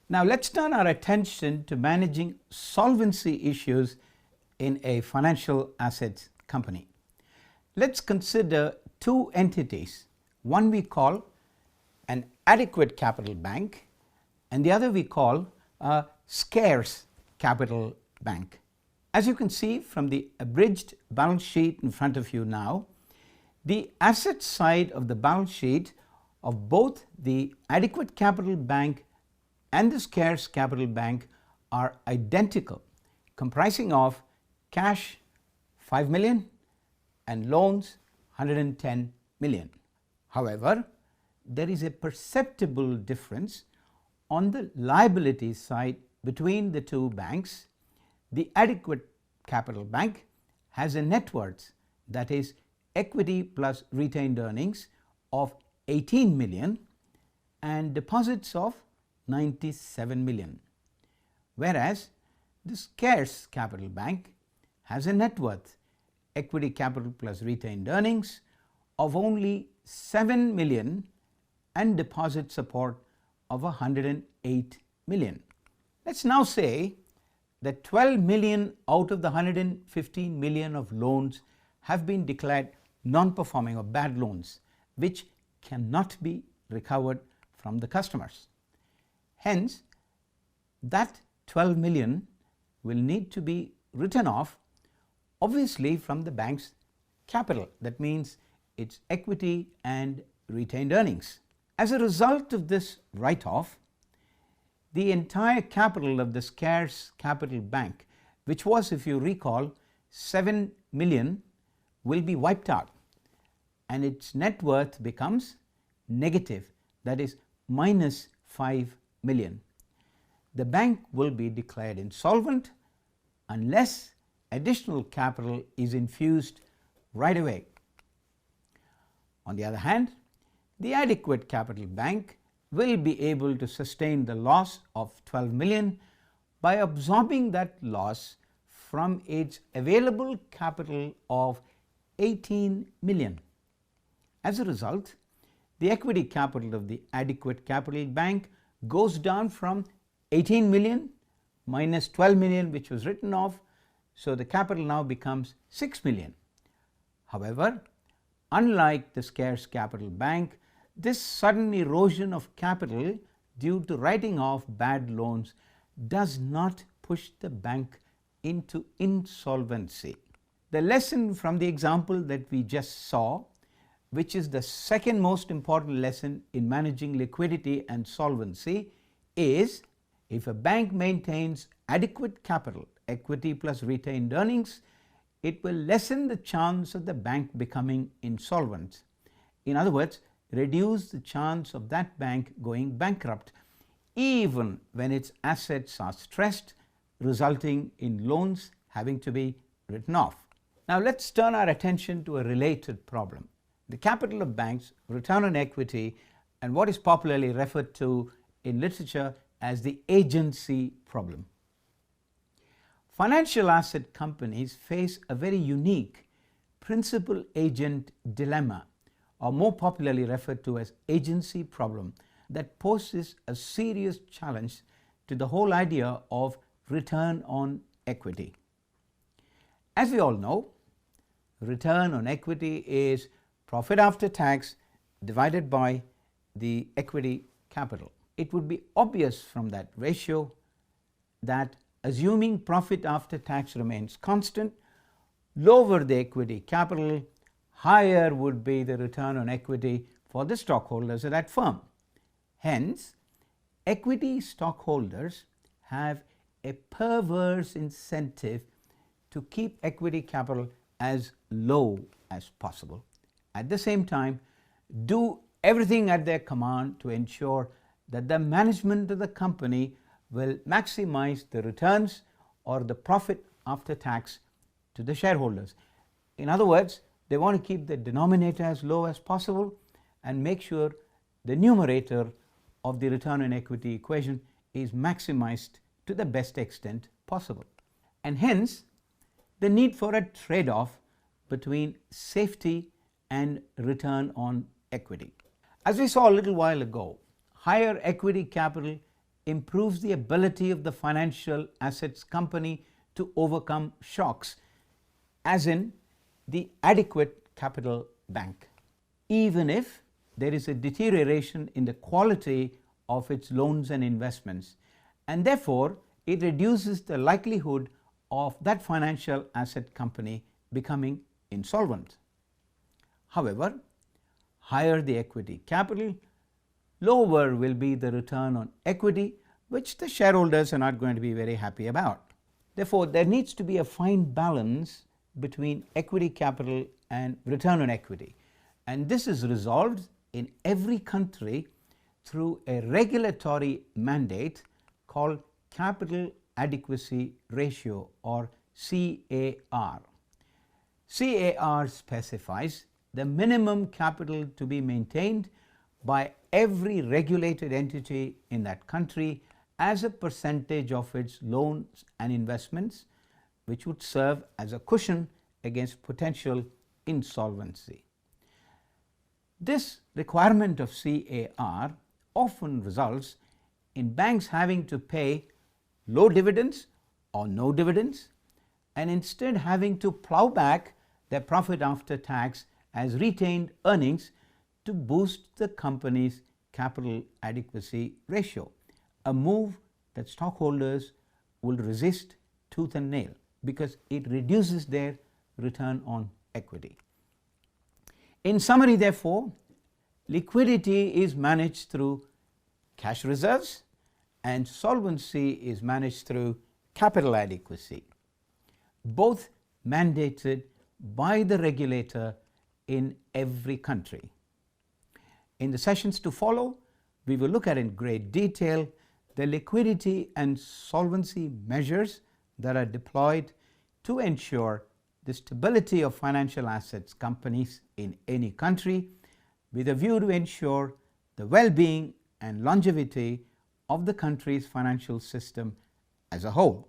Now let's turn our attention to managing solvency issues in a financial assets company. Let's consider two entities. One we call an adequate capital bank and the other we call a scarce capital bank. As you can see from the abridged balance sheet in front of you now, the asset side of the balance sheet of both the adequate capital bank and the scarce capital bank are identical, comprising of cash 5 million and loans 110 million. However, there is a perceptible difference on the liability side between the two banks. The adequate capital bank has a net worth, that is equity plus retained earnings, of 18 million and deposits of 97 million, whereas the scarce capital bank has a net worth, equity capital plus retained earnings, of only 7 million and deposit support of 108 million. Let's now say that 12 million out of the 115 million of loans have been declared non-performing or bad loans, which cannot be recovered from the customers. Hence, that 12 million will need to be written off, obviously from the bank's capital, that means its equity and retained earnings. As a result of this write-off, the entire capital of the scarce capital bank, which was, if you recall, 7 million, will be wiped out and its net worth becomes negative, that is minus 5 million. The bank will be declared insolvent unless additional capital is infused right away. On the other hand, the adequate capital bank will be able to sustain the loss of 12 million by absorbing that loss from its available capital of 18 million. As a result, the equity capital of the adequate capital bank goes down from 18 million minus 12 million, which was written off, so the capital now becomes 6 million. However, unlike the scarce capital bank, this sudden erosion of capital due to writing off bad loans does not push the bank into insolvency. The lesson from the example that we just saw, which is the second most important lesson in managing liquidity and solvency, is if a bank maintains adequate capital, equity plus retained earnings, it will lessen the chance of the bank becoming insolvent. In other words, reduce the chance of that bank going bankrupt, even when its assets are stressed, resulting in loans having to be written off. Now let's turn our attention to a related problem: the capital of banks, return on equity, and what is popularly referred to in literature as the agency problem. Financial asset companies face a very unique principal agent dilemma, or more popularly referred to as agency problem, that poses a serious challenge to the whole idea of return on equity. As we all know, return on equity is profit after tax divided by the equity capital. It would be obvious from that ratio that, assuming profit after tax remains constant, lower the equity capital, higher would be the return on equity for the stockholders of that firm. Hence, equity stockholders have a perverse incentive to keep equity capital as low as possible. At the same time, do everything at their command to ensure that the management of the company will maximize the returns or the profit after tax to the shareholders. In other words, they want to keep the denominator as low as possible and make sure the numerator of the return on equity equation is maximized to the best extent possible. And hence, the need for a trade-off between safety and return on equity. As we saw a little while ago, higher equity capital improves the ability of the financial assets company to overcome shocks, as in the adequate capital bank, even if there is a deterioration in the quality of its loans and investments, and therefore it reduces the likelihood of that financial asset company becoming insolvent. However, higher the equity capital, lower will be the return on equity, which the shareholders are not going to be very happy about. Therefore, there needs to be a fine balance between equity capital and return on equity, and this is resolved in every country through a regulatory mandate called Capital Adequacy Ratio, or CAR. CAR specifies the minimum capital to be maintained by every regulated entity in that country as a percentage of its loans and investments, which would serve as a cushion against potential insolvency. This requirement of CAR often results in banks having to pay low dividends or no dividends, and instead having to plow back their profit after tax as retained earnings to boost the company's capital adequacy ratio, a move that stockholders will resist tooth and nail because it reduces their return on equity. In summary, therefore, liquidity is managed through cash reserves and solvency is managed through capital adequacy, both mandated by the regulator in every country. In the sessions to follow, we will look at in great detail the liquidity and solvency measures that are deployed to ensure the stability of financial assets companies in any country, with a view to ensure the well-being and longevity of the country's financial system as a whole.